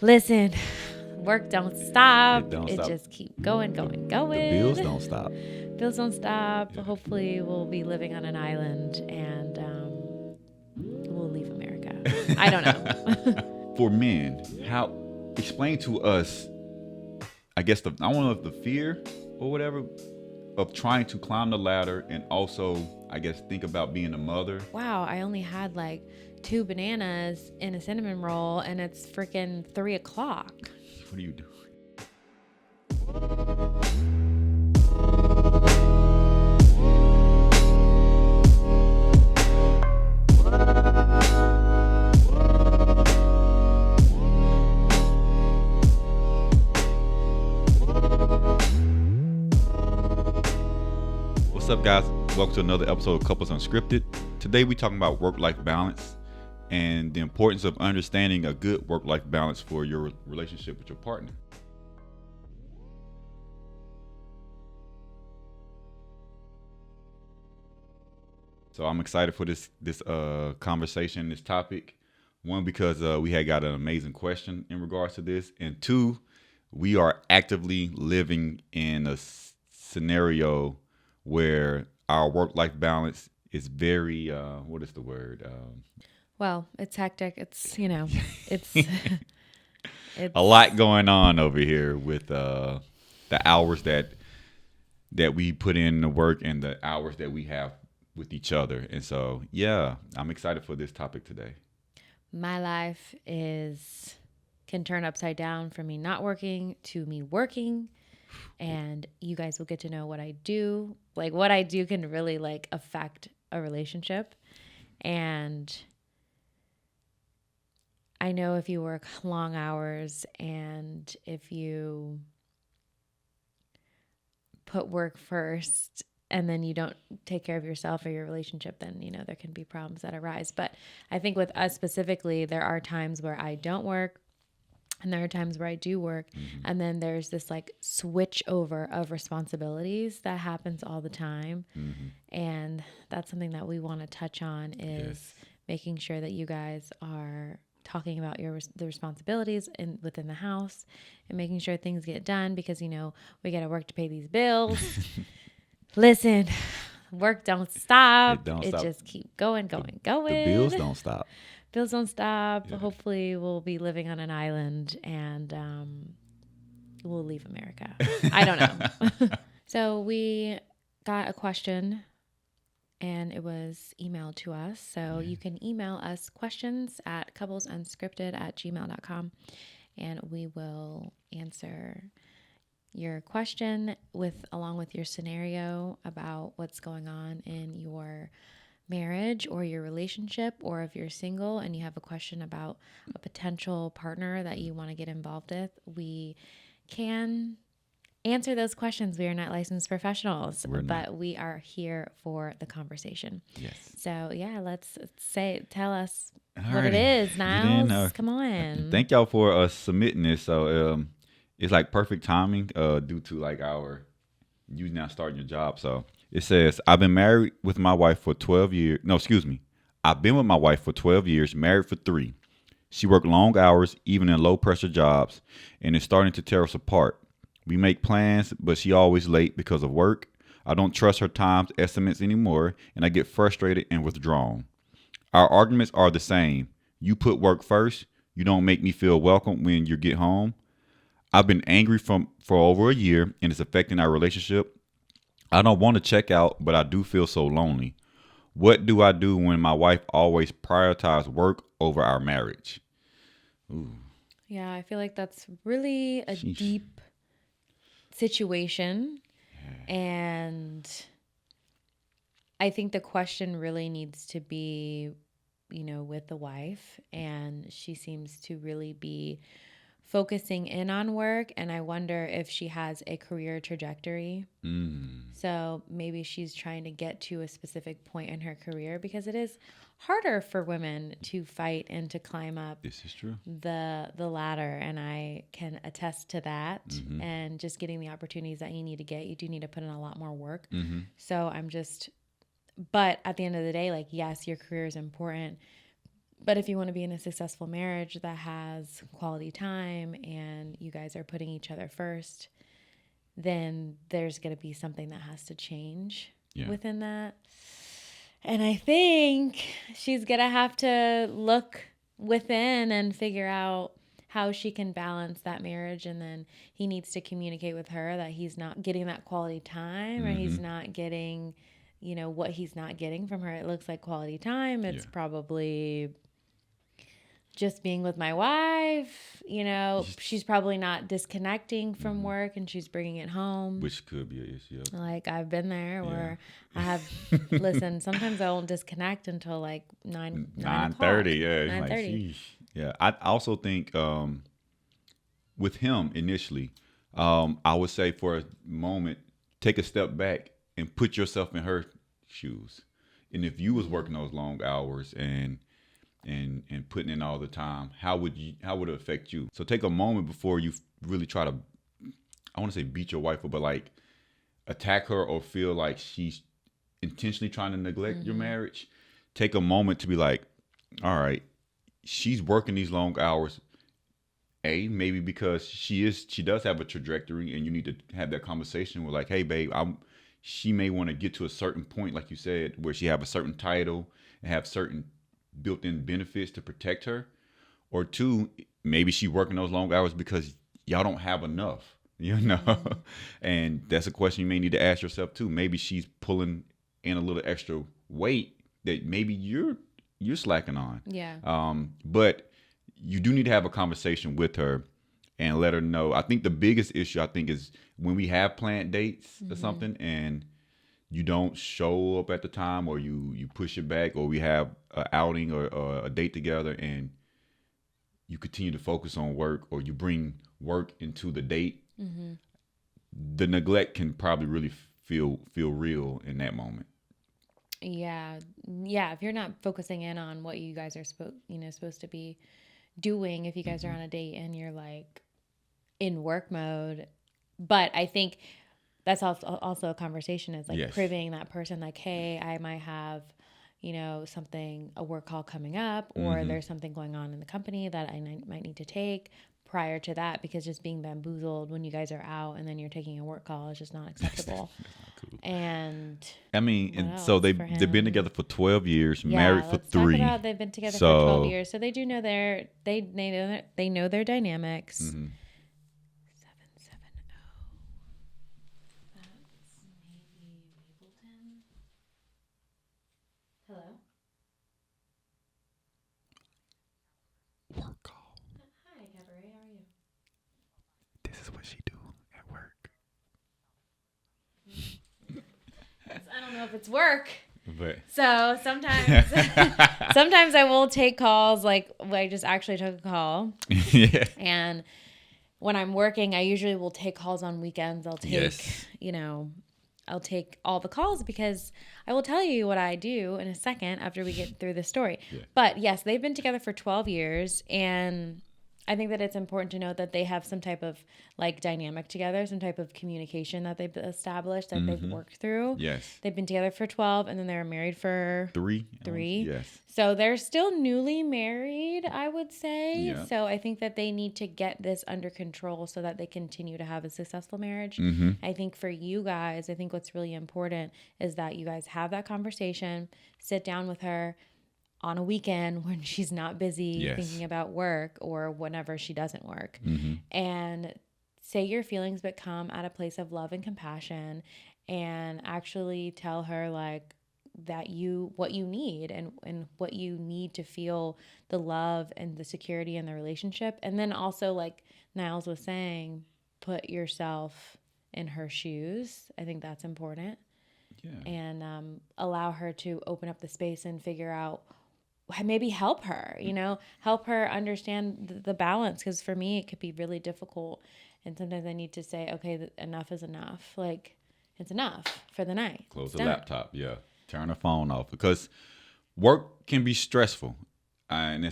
Listen, work don't stop. It don't It stop. just keep going, going, The going. bills don't stop. Bills don't stop. Yeah. Hopefully, we'll be living on an island and we'll leave America. I don't know. For men, how explain to us, I guess I don't know if the fear or whatever of trying to climb the ladder and also I guess think about being a mother. Wow, I only had like 2 bananas in a cinnamon roll and it's freaking 3 o'clock. What do you do? What's up, guys? Welcome to another episode of Couples Unscripted. Today we're talking about work-life balance and the importance of understanding a good work-life balance for your relationship with your partner. So I'm excited for this conversation, this topic. One, because we had got an amazing question in regards to this, and two, we are actively living in a scenario where our work-life balance is very what is the word? Well, it's hectic. It's, it's it's A lot going on over here with the hours that we put in the work and the hours that we have with each other. And so, yeah, I'm excited for this topic today. My life can turn upside down from me not working to me working, and you guys will get to know what I do. Like what I do can really like affect a relationship. And I know if you work long hours and if you put work first and then you don't take care of yourself or your relationship, then, there can be problems that arise. But I think with us specifically, there are times where I don't work and there are times where I do work. Mm-hmm. And then there's this like switch over of responsibilities that happens all the time. Mm-hmm. And that's something that we want to touch on is making sure that you guys are talking about the responsibilities within the house and making sure things get done because, we got to work to pay these bills. Listen, work don't stop. It just keep going, going, going. The bills don't stop. Bills don't stop. Yeah. Hopefully we'll be living on an island and we'll leave America. I don't know. So we got a question and it was emailed to us. So you can email us questions at couplesunscripted@gmail.com and we will answer your question along with your scenario about what's going on in your marriage or your relationship, or if you're single and you have a question about a potential partner that you want to get involved with, we can answer those questions. We are not licensed professionals, but we are here for the conversation. Yes. So tell us what it is, Niles. Come on. Thank y'all for submitting this. So it's like perfect timing due to like you now starting your job. So it says, I've been married with my wife for 12 years. No, excuse me. I've been with my wife for 12 years, married for 3. She worked long hours, even in low pressure jobs, and it's starting to tear us apart. We make plans, but she always late because of work. I don't trust her time estimates anymore, and I get frustrated and withdrawn. Our arguments are the same. You put work first. You don't make me feel welcome when you get home. I've been angry for over a year, and it's affecting our relationship. I don't want to check out, but I do feel so lonely. What do I do when my wife always prioritizes work over our marriage? Ooh. Yeah, I feel like that's really a deep situation. Yeah. And I think the question really needs to be, with the wife. And she seems to really be focusing in on work, and I wonder if she has a career trajectory. So maybe she's trying to get to a specific point in her career, because it is harder for women to fight and to climb up this is true the ladder, and I can attest to that. Mm-hmm. And just getting the opportunities that you need to get, you do need to put in a lot more work. Mm-hmm. So but at the end of the day, like, yes, your career is important, But if you want to be in a successful marriage that has quality time and you guys are putting each other first, then there's going to be something that has to change within that. And I think she's going to have to look within and figure out how she can balance that marriage. And then he needs to communicate with her that he's not getting that quality time or he's not getting, what he's not getting from her. It looks like quality time. It's probably just being with my wife, she's probably not disconnecting from work and she's bringing it home. Which could be an issue. Like I've been there where I have, listen, sometimes I won't disconnect until like 9:30. Yeah. 9:30. Like, yeah. I also think with him initially, I would say for a moment, take a step back and put yourself in her shoes. And if you was working those long hours and putting in all the time, how would it affect you? So take a moment before you really try to, I want to say beat your wife up, but like attack her or feel like she's intentionally trying to neglect your marriage. Take a moment to be like, all right, she's working these long hours. Maybe because she does have a trajectory, and you need to have that conversation with like, hey babe, she may want to get to a certain point, like you said, where she have a certain title and have certain built-in benefits to protect her. Or two, maybe she working those long hours because y'all don't have enough, and that's a question you may need to ask yourself too. Maybe she's pulling in a little extra weight that maybe you're slacking on. But you do need to have a conversation with her and let her know. I think the biggest issue is when we have planned dates or something and you don't show up at the time, or you push it back, or we have an outing or a date together and you continue to focus on work, or you bring work into the date, the neglect can probably really feel real in that moment. Yeah. If you're not focusing in on what you guys are supposed to be doing, if you guys are on a date and you're like in work mode. But I think that's also a conversation, is like priving that person, like, hey, I might have, a work call coming up, or there's something going on in the company that I might need to take prior to that, because just being bamboozled when you guys are out and then you're taking a work call is just not acceptable. Cool. And I mean, and so they've been together for 12 years, married for 3. Talk about they've been together for 12 years, so they do know they know their dynamics. 770. That's maybe Mapleton. Hello. Work call. Hi, Cabaret. How are you? This is what she do at work. I don't know if it's work. But so sometimes I will take calls, like I just actually took a call. And when I'm working, I usually will take calls on weekends. I'll take, I'll take all the calls, because I will tell you what I do in a second after we get through the story. But yes, they've been together for 12 years, and I think that it's important to note that they have some type of like dynamic together, some type of communication that they've established, that they've worked through. Yes. They've been together for 12, and then they were married for 3. Yes. So they're still newly married, I would say. Yeah. So I think that they need to get this under control so that they continue to have a successful marriage. I think for you guys, I think what's really important is that you guys have that conversation, sit down with her on a weekend when she's not busy thinking about work, or whenever she doesn't work, and say your feelings, but come at a place of love and compassion, and actually tell her like that what you need and what you need to feel the love and the security in the relationship. And then also, like Niles was saying, put yourself in her shoes. I think that's important. And allow her to open up the space and figure out, maybe help her, help her understand the balance. Because for me, it could be really difficult. And sometimes I need to say, okay, enough is enough. Like, it's enough for the night. Close the laptop. Turn the phone off, because work can be stressful. And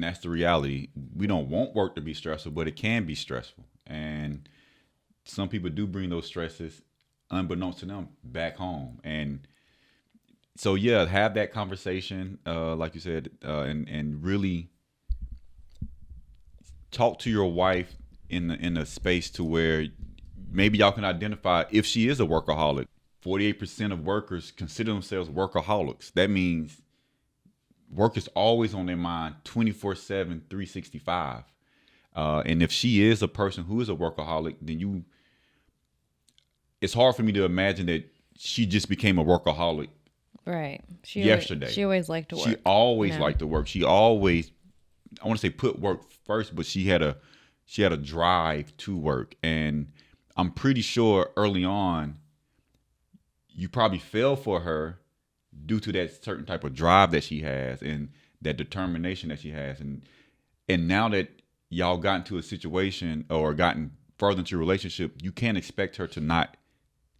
that's the reality. We don't want work to be stressful, but it can be stressful. And some people do bring those stresses, unbeknownst to them, back home. And So yeah, have that conversation, like you said, and really talk to your wife in a space to where maybe y'all can identify if she is a workaholic. 48% of workers consider themselves workaholics. That means work is always on their mind 24/7, 365. And if she is a person who is a workaholic, then it's hard for me to imagine that she just became a workaholic Right. yesterday. She always liked to She work. always liked to work. She always, I want to say, put work first, but she had a drive to work. And I'm pretty sure early on you probably fell for her due to that certain type of drive that she has and that determination that she has. And now that y'all got into a situation or gotten further into your relationship, you can't expect her to not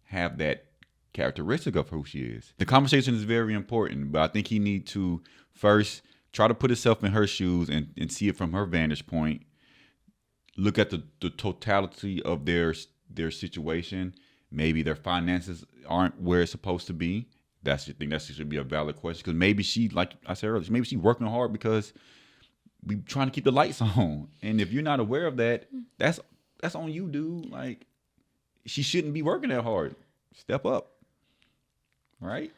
have that characteristic of who she is. The conversation is very important, but I think he need to first try to put himself in her shoes and see it from her vantage point. Look at the totality of their situation. Maybe their finances aren't where it's supposed to be. I think that should be a valid question, because maybe she, like I said earlier, maybe she's working hard because we trying to keep the lights on. And if you're not aware of that, that's on you, dude. Like, she shouldn't be working that hard. Step up. Right?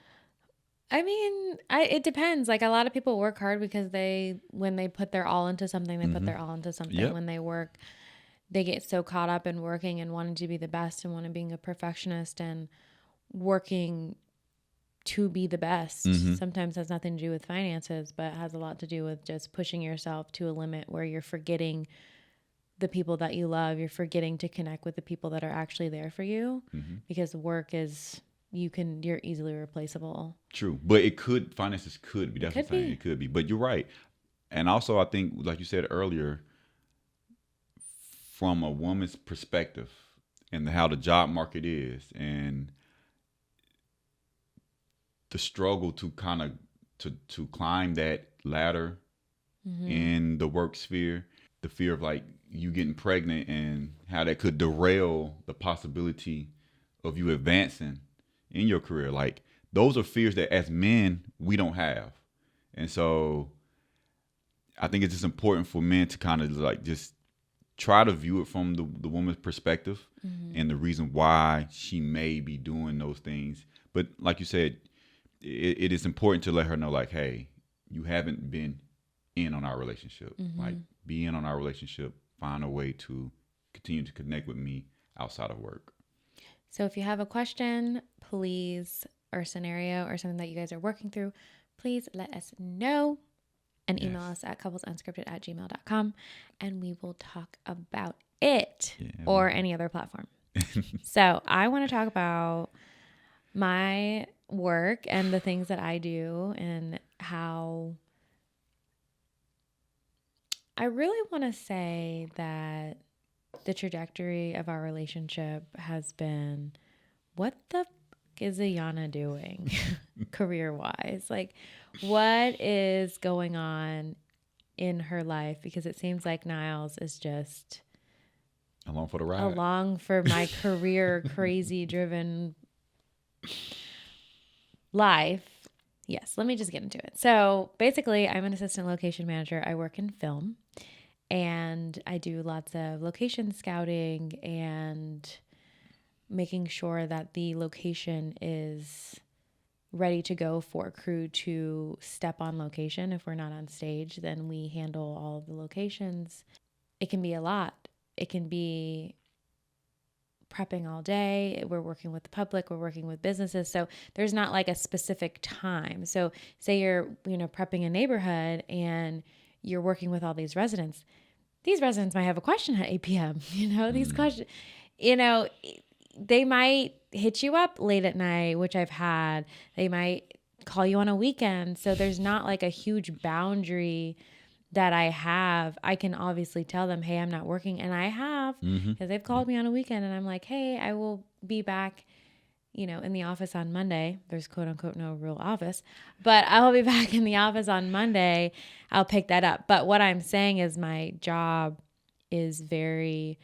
I mean, it depends. Like a lot of people work hard because when they put their all into something, they put their all into something. Yep. When they work, they get so caught up in working and wanting to be the best and wanting being a perfectionist and working to be the best. Sometimes has nothing to do with finances, but has a lot to do with just pushing yourself to a limit where you're forgetting the people that you love. You're forgetting to connect with the people that are actually there for you, because work is, you're easily replaceable. True. But finances could be. That's what I'm saying. It could be. But you're right. And also, I think, like you said earlier, from a woman's perspective and how the job market is and the struggle to kind of to climb that ladder in the work sphere, the fear of like you getting pregnant and how that could derail the possibility of you advancing in your career. Like, those are fears that as men we don't have. And so I think it's just important for men to kind of like just try to view it from the woman's perspective and the reason why she may be doing those things. But like you said, it is important to let her know, like, hey, you haven't been in on our relationship. Like, be in on our relationship. Find a way to continue to connect with me outside of work. So if you have a question, please, or scenario or something that you guys are working through, please let us know and email us at couplesunscripted@gmail.com, and we will talk about it or any other platform. So I want to talk about my work and the things that I do and how I really want to say that the trajectory of our relationship has been, what the fuck is Ayana doing career-wise? Like, what is going on in her life? Because it seems like Niles is just along for the ride. Along for my career crazy driven life. Yes, let me just get into it. So basically, I'm an assistant location manager. I work in film, and I do lots of location scouting and making sure that the location is ready to go for crew to step on location. If we're not on stage, then we handle all of the locations. It can be a lot. It can be prepping all day. We're working with the public, we're working with businesses. So there's not like a specific time. So say you're, prepping a neighborhood and you're working with all these residents. These residents might have a question at 8 p.m. These questions, they might hit you up late at night, which I've had. They might call you on a weekend. So there's not like a huge boundary that I have. I can obviously tell them, hey, I'm not working. And I have, because they've called me on a weekend and I'm like, hey, I will be back, in the office on Monday. There's quote unquote no real office, but I'll be back in the office on Monday. I'll pick that up. But what I'm saying is my job is very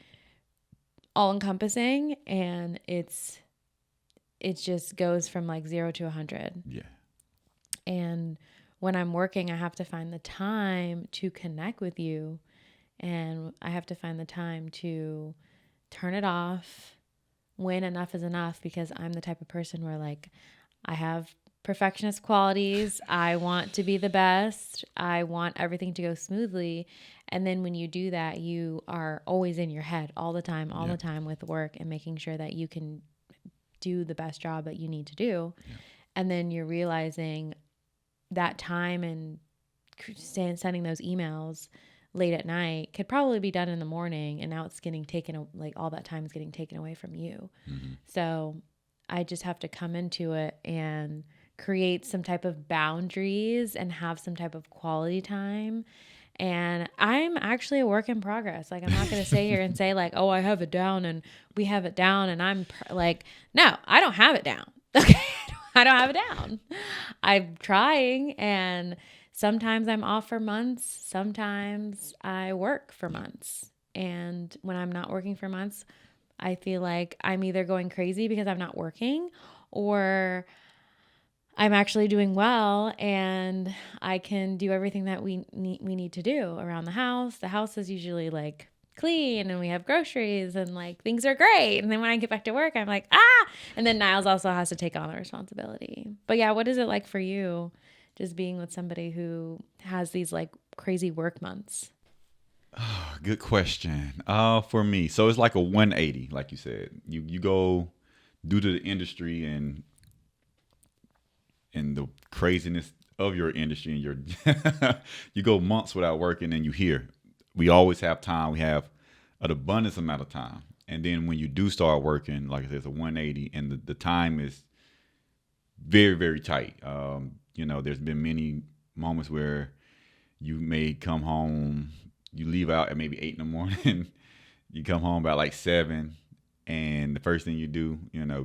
all encompassing, and it just goes from like 0 to 100. Yeah. And when I'm working, I have to find the time to connect with you. And I have to find the time to turn it off when enough is enough, because I'm the type of person where like I have perfectionist qualities. I want to be the best. I want everything to go smoothly. And then when you do that, you are always in your head all the time with work and making sure that you can do the best job that you need to do. Yeah. And then you're realizing that time and sending those emails late at night could probably be done in the morning, and now it's getting taken, like all that time is getting taken away from you. Mm-hmm. So I just have to come into it and create some type of boundaries and have some type of quality time. And I'm actually a work in progress. Like, I'm not going to sit here and say like, oh, I have it down and we have it down. And I'm like, no, I don't have it down. Okay. I don't have it down. I'm trying, and sometimes I'm off for months. Sometimes I work for months. And when I'm not working for months, I feel like I'm either going crazy because I'm not working, or I'm actually doing well and I can do everything that we need to do around the house. The house is usually like clean and we have groceries and like things are great. And then when I get back to work, I'm like, ah. And then Niles also has to take on the responsibility. But yeah, what is it like for you just being with somebody who has these like crazy work months? Oh, good question. For me, so it's like a 180, like you said. You go due to the industry and the craziness of your industry, and your you go months without working, and you hear we always have time. We have an abundance amount of time, and then when you do start working, like I said, it's a 180, and the time is very, very tight. There's been many moments where you may come home, you leave out at maybe 8 in the morning, you come home about like 7, and the first thing you do,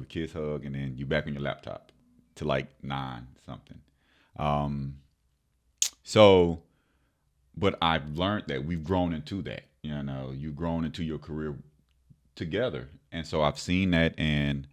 kiss, hug, and then you back on your laptop to like 9 something. But I've learned that we've grown into that. You've grown into your career together, and so I've seen that, and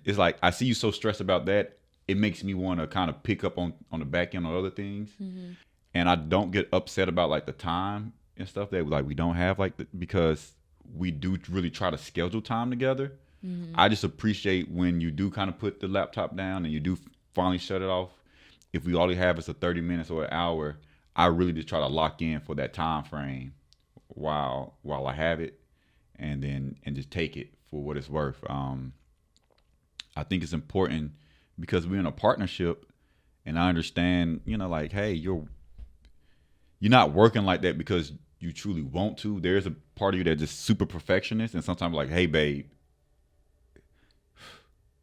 it's like I see you so stressed about that. It makes me want to kind of pick up on the back end on other things, mm-hmm. and I don't get upset about like the time and stuff that like we don't have because we do really try to schedule time together. Mm-hmm. I just appreciate when you do kind of put the laptop down and you do finally shut it off. If we only have it's a 30 minutes or an hour, I really just try to lock in for that time frame while I have it, and just take it for what it's worth. I think it's important because we're in a partnership, and I understand, like, hey, you're not working like that because you truly want to. There's a part of you that's just super perfectionist, and sometimes like, hey, babe.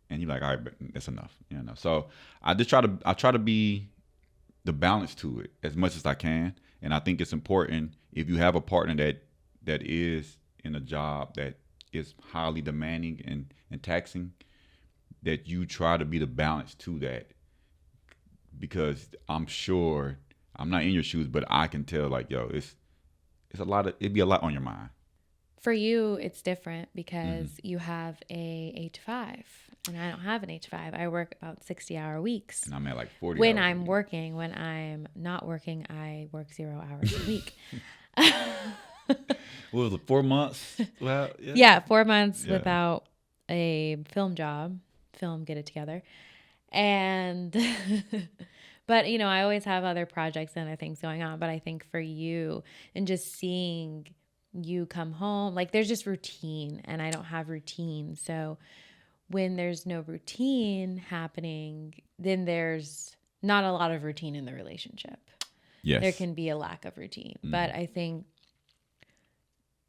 And you're like, all right, but that's enough, So I try to be the balance to it as much as I can, and I think it's important if you have a partner that is in a job that is highly demanding and taxing, that you try to be the balance to that, because I'm sure I'm not in your shoes, but I can tell like, yo, it's it'd be a lot on your mind. For you, it's different because mm-hmm. you have a 8 to 5. And I don't have an 8 to 5. I work about 60-hour weeks. And I'm at like 40 when I'm working. When I'm not working, I work 0 hours a week. What was it, 4 months? Well, yeah 4 months without a film job. Get it together. And, but, I always have other projects and other things going on. But I think for you, and just seeing you come home, like there's just routine, and I don't have routine. So when there's no routine happening, then there's not a lot of routine in the relationship. Yes. There can be a lack of routine. Mm. But I think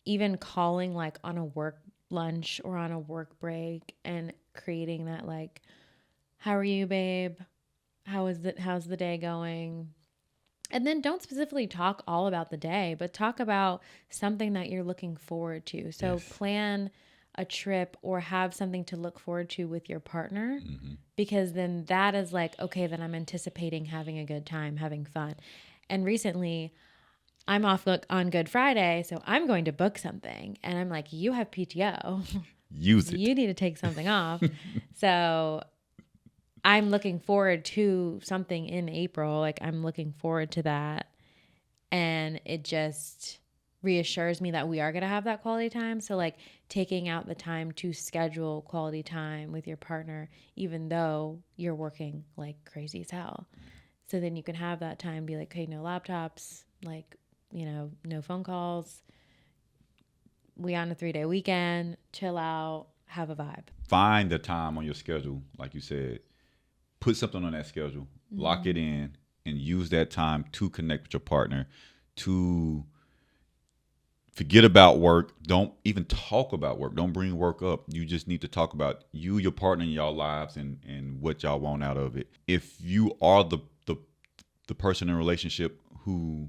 even calling like on a work lunch or on a work break and creating that like, how are you, babe? How's the day going? And then don't specifically talk all about the day, but talk about something that you're looking forward to. So yes. Plan a trip or have something to look forward to with your partner, mm-hmm. because then that is like, okay, then I'm anticipating having a good time, having fun. And recently I'm off on Good Friday, so I'm going to book something. And I'm like, you have PTO. Use it. You need to take something off. So I'm looking forward to something in April. Like I'm looking forward to that. And it just reassures me that we are going to have that quality time. So like taking out the time to schedule quality time with your partner, even though you're working like crazy as hell. So then you can have that time, be like, hey, no laptops, like, no phone calls. We on a 3-day weekend, chill out, have a vibe. Find the time on your schedule, like you said. Put something on that schedule, lock it in, and use that time to connect with your partner, to forget about work. Don't even talk about work. Don't bring work up. You just need to talk about you, your partner, and y'all lives, and what y'all want out of it. If you are the person in a relationship who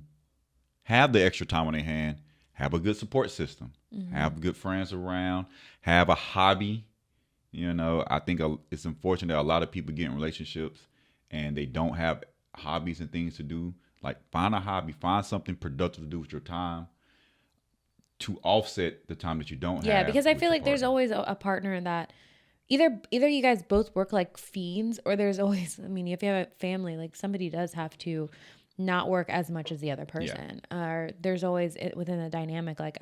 have the extra time on their hand, have a good support system, have good friends around, have a hobby. I think it's unfortunate that a lot of people get in relationships and they don't have hobbies and things to do. Like find a hobby, find something productive to do with your time to offset the time that you don't have. Yeah, because I with feel your like there's partner. always a partner that either you guys both work like fiends, or there's always, I mean, if you have a family, like somebody does have to not work as much as the other person. Or there's always within the dynamic, like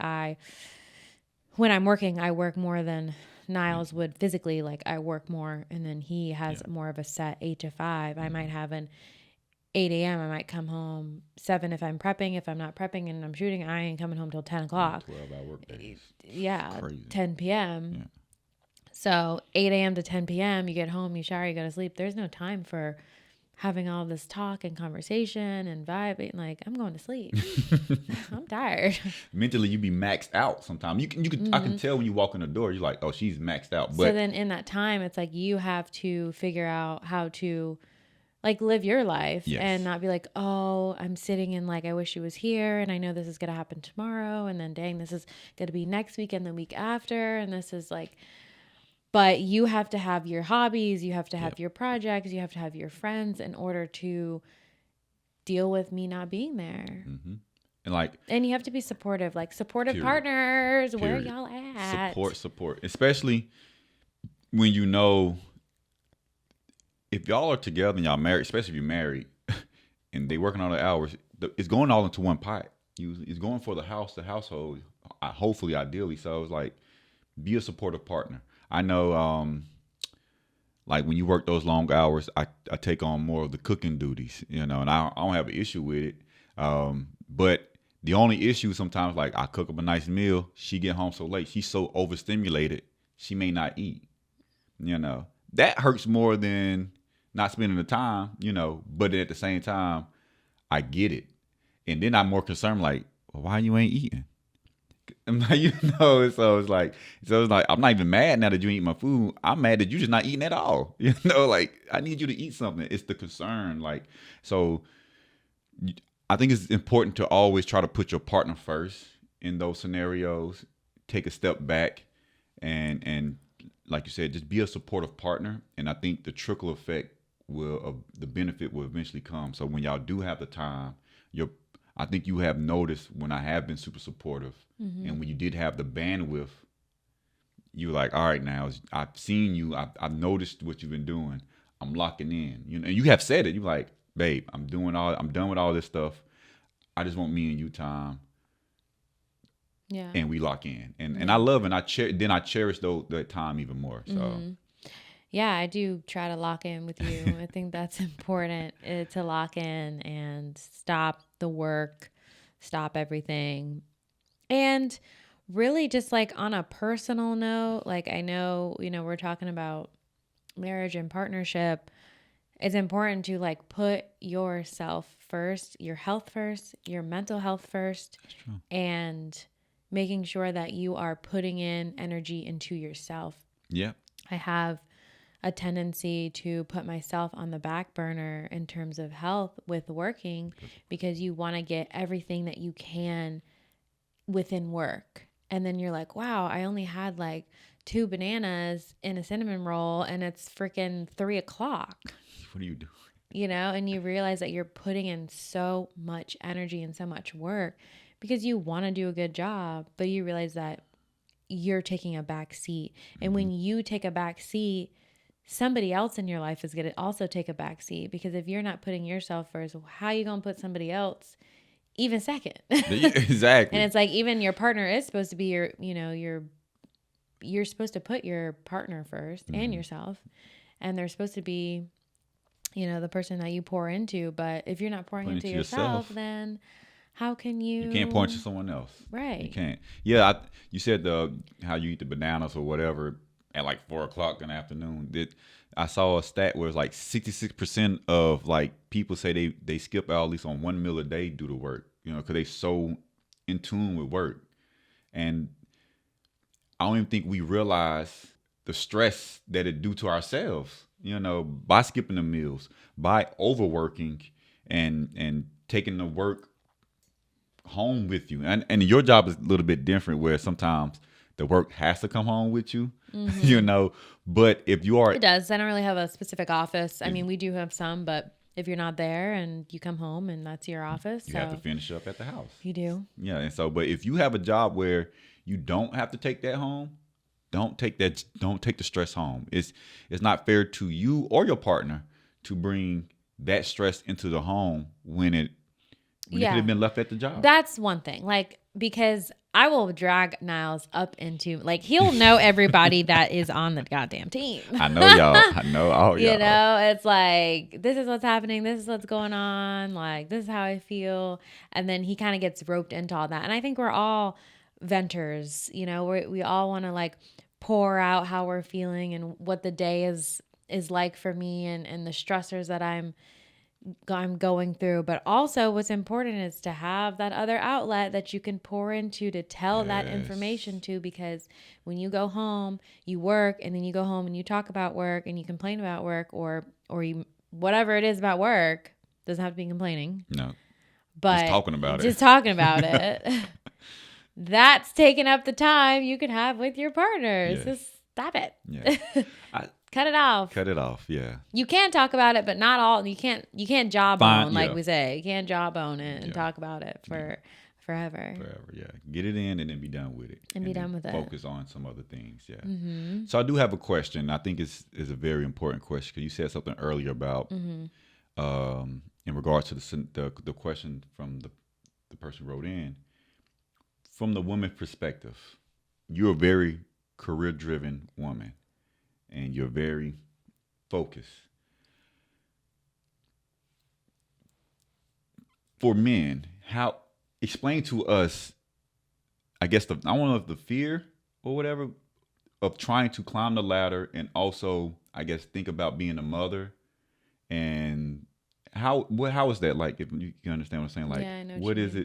when I'm working, I work more than Niles would physically. Like I work more, and then he has more of a set 8 to 5. I might have an 8 a.m. I might come home 7 if I'm prepping. If I'm not prepping and I'm shooting, I ain't coming home till 10 o'clock. 12-hour work days. Yeah, Crazy. 10 p.m. Yeah. So 8 a.m. to 10 p.m., you get home, you shower, you go to sleep. There's no time for having all this talk and conversation and vibing. Like, I'm going to sleep. I'm tired. Mentally, you be maxed out sometimes. I can tell when you walk in the door, you're like, oh, she's maxed out. So But then in that time, it's like you have to figure out how to like live your life and not be like, oh, I'm sitting and like, I wish she was here. And I know this is going to happen tomorrow. And then dang, this is going to be next week and the week after. And this is like, but you have to have your hobbies, you have to have your projects, you have to have your friends in order to deal with me not being there. And you have to be supportive, like supportive partners. Where y'all at? Support, especially when if y'all are together and y'all married, especially if you're married and they working all the hours, it's going all into one pot. It's going for the household, hopefully, ideally. So it's like, be a supportive partner. I know, like when you work those long hours, I take on more of the cooking duties, and I don't have an issue with it. But the only issue sometimes, like I cook up a nice meal, she get home so late, she's so overstimulated, she may not eat. That hurts more than not spending the time. But at the same time, I get it, and then I'm more concerned, like, well, why you ain't eating? I'm like, so it's like, I'm not even mad now that you ain't eat my food. I'm mad that you just not eating at all. Like I need you to eat something. It's the concern. Like, so I think it's important to always try to put your partner first in those scenarios. Take a step back, and like you said, just be a supportive partner. And I think the trickle effect the benefit will eventually come. So when y'all do have the time, I think you have noticed when I have been super supportive, and when you did have the bandwidth, you were like, all right, now I've seen you, I've noticed what you've been doing, I'm locking in, and you have said it. You're like, babe, I'm done with all this stuff. I just want me and you time. Yeah. And we lock in, and I love, and I cherish that time even more. So. Yeah, I do try to lock in with you. I think that's important to lock in and stop the work, stop everything. And really just like on a personal note, like I know, we're talking about marriage and partnership. It's important to like put yourself first, your health first, your mental health first, and making sure that you are putting in energy into yourself. Yeah. I have a tendency to put myself on the back burner in terms of health with working, because you want to get everything that you can within work. And then you're like, wow, I only had like 2 bananas in a cinnamon roll and it's freaking 3:00. What are you doing? And you realize that you're putting in so much energy and so much work because you want to do a good job, but you realize that you're taking a back seat. And when you take a back seat, somebody else in your life is going to also take a back seat, because if you're not putting yourself first, how are you going to put somebody else even second? Yeah, And exactly. it's like, even your partner is supposed to be your, you're supposed to put your partner first and Hmm. yourself, and they're supposed to be, the person that you pour into. But if you're not pouring Put into into yourself, yourself. then how can You can't point to you? someone else. You Right. can't. Yeah, you said the how you eat the bananas or whatever at like 4 o'clock in the afternoon. I saw a stat where it's like 66% of like people say they skip out at least on one meal a day due to work. Because they so in tune with work, and I don't even think we realize the stress that it do to ourselves. By skipping the meals, by overworking, and taking the work home with you. And your job is a little bit different where sometimes the work has to come home with you, you Mm-hmm. know. But if you are It does. I don't really have a specific office. I if mean, we do have some, but if you're not there and you come home and that's your office, you have to so finish up at the house. you do. Yeah, and so but if you have a job where you don't have to take that home, don't take the stress home. It's not fair to you or your partner to bring that stress into the home when it could have Yeah. been left at the job. That's one thing. Like, because I will drag Niles up into, like, he'll know everybody that is on the goddamn team. I know y'all. I know all y'all. It's like, this is what's happening. This is what's going on. Like, this is how I feel. And then he kind of gets roped into all that. And I think we're all venters. We all want to, like, pour out how we're feeling and what the day is like for me, and the stressors that I'm going through. But also, what's important is to have that other outlet that you can pour into, to tell that Yes. information to, because when you go home, you work, and then you go home and you talk about work and you complain about work, or you, whatever it is about work, doesn't have to be complaining, No. Just but talking about it. just talking about it. That's taking up the time you could have with your partners. Yes. Just stop Yes. it. I Cut it off. cut it off. Yeah. You can talk about it, but not all. You can't jawbone, Fine. like Yeah. we say. You can't jawbone it and Yeah. talk about it Yeah. for forever Forever. Yeah. Get it in and then be done with it. and be And then done with it. focus on some other things. Yeah. Mm-hmm. So I do have a question. I think is a very important question because you said something earlier about Mm-hmm. in regards to the question from the person who wrote in. From the woman's perspective, you're a very career driven woman and you're very focused. For men, how explain to us, I guess I don't know if the fear or whatever of trying to climb the ladder and also I guess think about being a mother and how is that like if you can understand what I'm saying like Yeah, I know what what you is mean.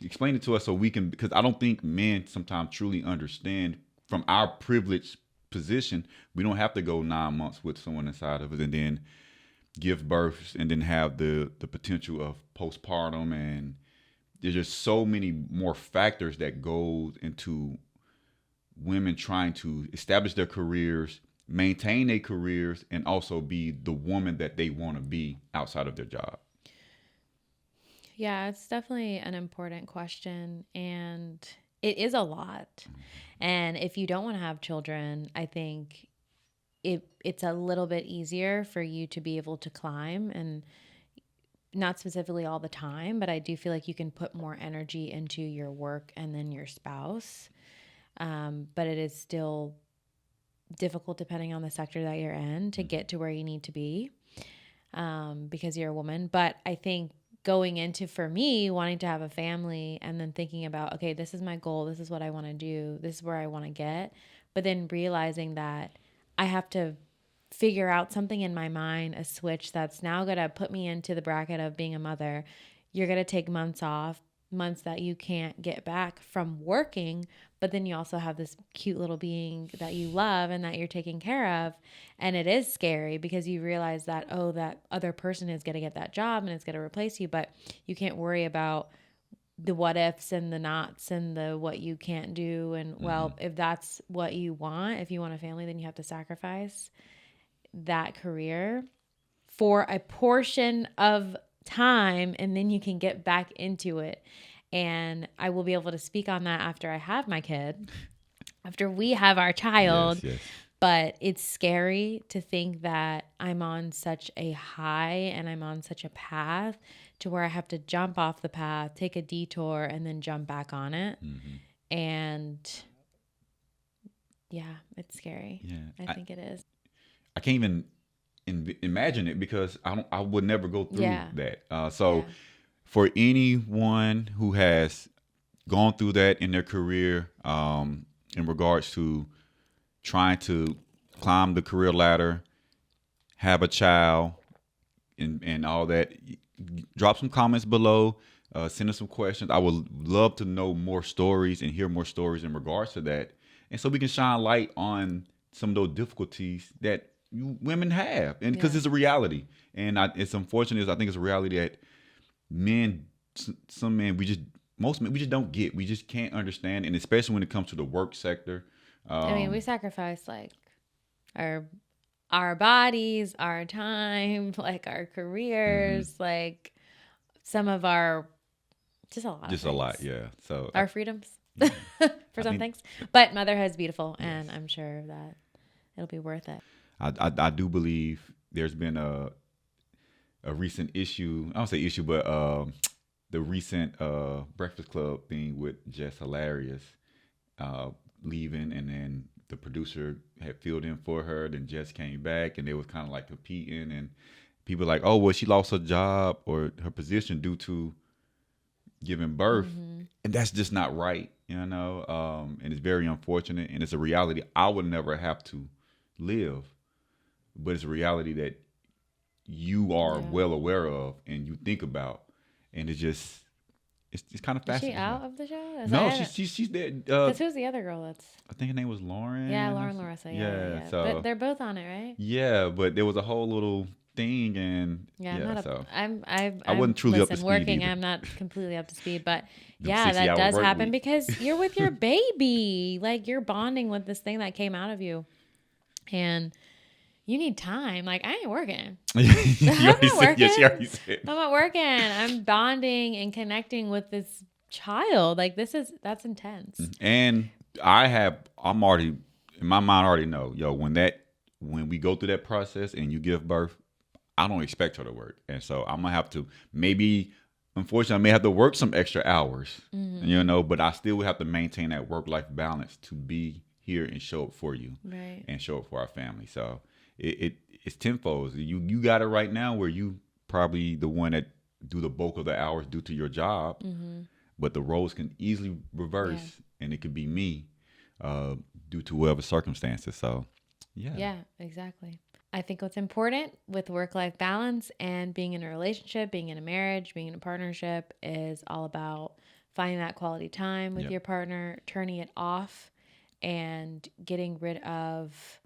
it explain it to us so we can because I don't think men sometimes truly understand from our privileged position we don't have to go 9 months with someone inside of us and then give birth and then have the potential of postpartum and there's just so many more factors that goes into women trying to establish their careers, maintain their careers, and also be the woman that they want to be outside of their job. Yeah, it's definitely an important question, and it is a lot. And if you don't want to have children, I think it's a little bit easier for you to be able to climb, and not specifically all the time, but I do feel like you can put more energy into your work and then your spouse. But it is still difficult depending on the sector that you're in to get to where you need to be, because you're a woman. But I think going into, for me, wanting to have a family and then thinking about, okay, this is my goal, this is what I want to do, this is where I want to get, but then realizing that I have to figure out something in my mind, a switch that's now going to put me into the bracket of being a mother. You're going to take months off, months that you can't get back from working, but then you also have this cute little being that you love and that you're taking care of. And it is scary because you realize that, oh, that other person is going to get that job and it's going to replace you, but you can't worry about the what ifs and the nots and the what you can't do. And well, if that's what you want, if you want a family, then you have to sacrifice that career for a portion of time, and then you can get back into it. And I will be able to speak on that after I have my kid, after we have our child, Yes, yes. But it's scary to think that I'm on such a high and I'm on such a path to where I have to jump off the path, take a detour, and then jump back on it. And yeah, it's scary. Yeah. I think it is. I can't even imagine it because I would never go through that. So for anyone who has gone through that in their career, in regards to trying to climb the career ladder, have a child, and all that, drop some comments below. Send us some questions. I would love to know more stories and hear more stories in regards to that, and so we can shine light on some of those difficulties that you women have, and because it's a reality, and it's unfortunate. I think it's a reality that men, some men, most men, we just don't get. We just can't understand, and especially when it comes to the work sector. I mean, we sacrifice like our bodies, our time, like our careers, like some of our just a lot. Just a lot, yeah. So our freedoms for some things, but motherhood's beautiful, and I'm sure that it'll be worth it. I do believe there's been a recent issue. I don't say issue, but the recent Breakfast Club thing with Jess Hilarious leaving, and then the producer had filled in for her. Then Jess came back, and they was kind of like competing, and people were like, oh, well, she lost her job or her position due to giving birth, and that's just not right, you know. And it's very unfortunate, and it's a reality I would never have to live, but it's a reality that you are well aware of and you think about, and it's just it's kind of fascinating. Is she out of the show? No, she's there. Because who's the other girl that's? I think her name was Lauren. Yeah, Lauren Larissa. Yeah. So but they're both on it, right? Yeah, but there was a whole little thing, and I wasn't truly up to speed working. either. I'm not completely up to speed, but Them yeah, that 60-hour does work happen week. because you're with your baby, like you're bonding with this thing that came out of you, and you need time. Like I ain't working. I'm not working. Yeah, she already said. I'm not working. I'm bonding and connecting with this child. Like that's intense. And I'm already in my mind. I already know, when we go through that process and you give birth, I don't expect her to work, and so I'm gonna have to unfortunately, I may have to work some extra hours, but I still will have to maintain that work-life balance to be here and show up for you, right, and show up for our family. So it's tenfold. You got it right now where you probably the one that do the bulk of the hours due to your job, but the roles can easily reverse, and it could be me due to whatever circumstances. So yeah, exactly. I think what's important with work-life balance and being in a relationship, being in a marriage, being in a partnership is all about finding that quality time with your partner, turning it off, and getting rid of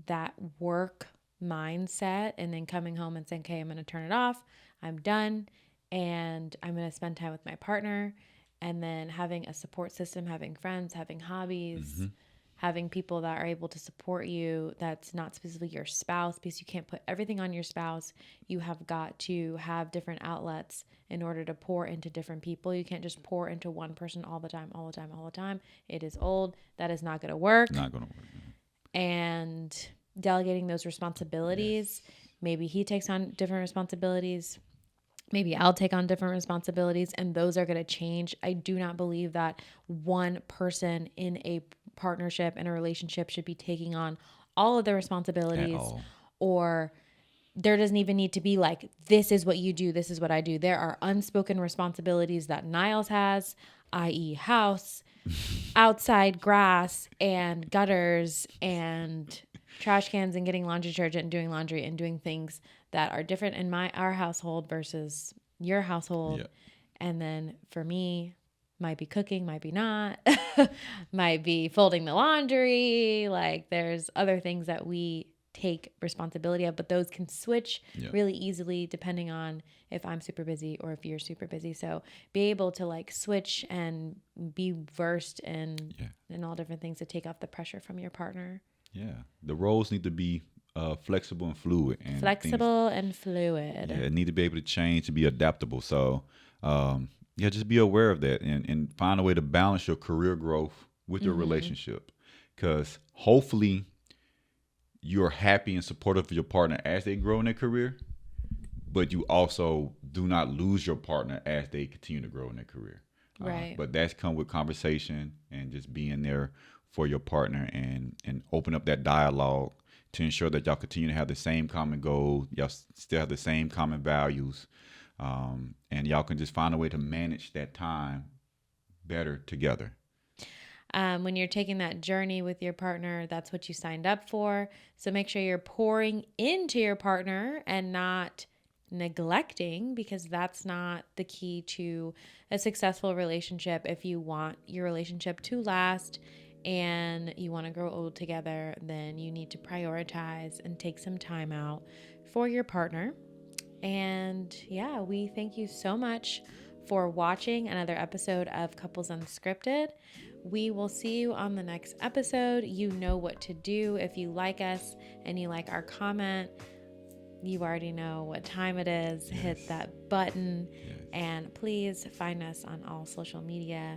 that work mindset, and then coming home and saying, okay, I'm going to turn it off. I'm done. And I'm going to spend time with my partner, and then having a support system, having friends, having hobbies, having people that are able to support you. That's not specifically your spouse, because you can't put everything on your spouse. You have got to have different outlets in order to pour into different people. You can't just pour into one person all the time. It is old. That is not going to work. Not going to work. And delegating those responsibilities. Maybe he takes on different responsibilities. Maybe I'll take on different responsibilities, and those are going to change. I do not believe that one person in a partnership and a relationship should be taking on all of the responsibilities, or there doesn't even need to be like, this is what you do, this is what I do. There are unspoken responsibilities that Niles has, i.e. house, outside grass and gutters and trash cans and getting laundry detergent and doing laundry and doing things that are different in our household versus your household. Yeah. And then for me, might be cooking, might be not, might be folding the laundry. Like there's other things that we take responsibility of, but those can switch really easily depending on if I'm super busy or if you're super busy. So be able to like switch and be versed in all different things to take off the pressure from your partner. Yeah. The roles need to be flexible and fluid. And need to be able to change, to be adaptable. So, just be aware of that and find a way to balance your career growth with your relationship. Because hopefully you're happy and supportive of your partner as they grow in their career, but you also do not lose your partner as they continue to grow in their career. Right. But that's come with conversation and just being there for your partner and open up that dialogue to ensure that y'all continue to have the same common goals, y'all still have the same common values, and y'all can just find a way to manage that time better together. When you're taking that journey with your partner, that's what you signed up for. So make sure you're pouring into your partner and not neglecting, because that's not the key to a successful relationship. If you want your relationship to last and you want to grow old together, then you need to prioritize and take some time out for your partner. And yeah, we thank you so much for watching another episode of Couples Unscripted. We will see you on the next episode. You know what to do. If you like us and you like our comment, you already know what time it is. Yes. Hit that button. Yes. And please find us on all social media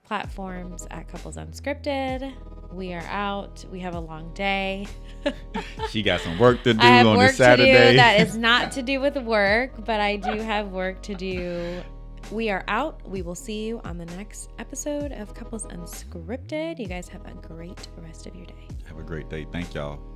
platforms at Couples Unscripted. We are out. We have a long day. She got some work to do I have on work this Saturday. to do that is not to do with work, but I do have work to do. We are out. We will see you on the next episode of Couples Unscripted. You guys have a great rest of your day. Have a great day. Thank y'all.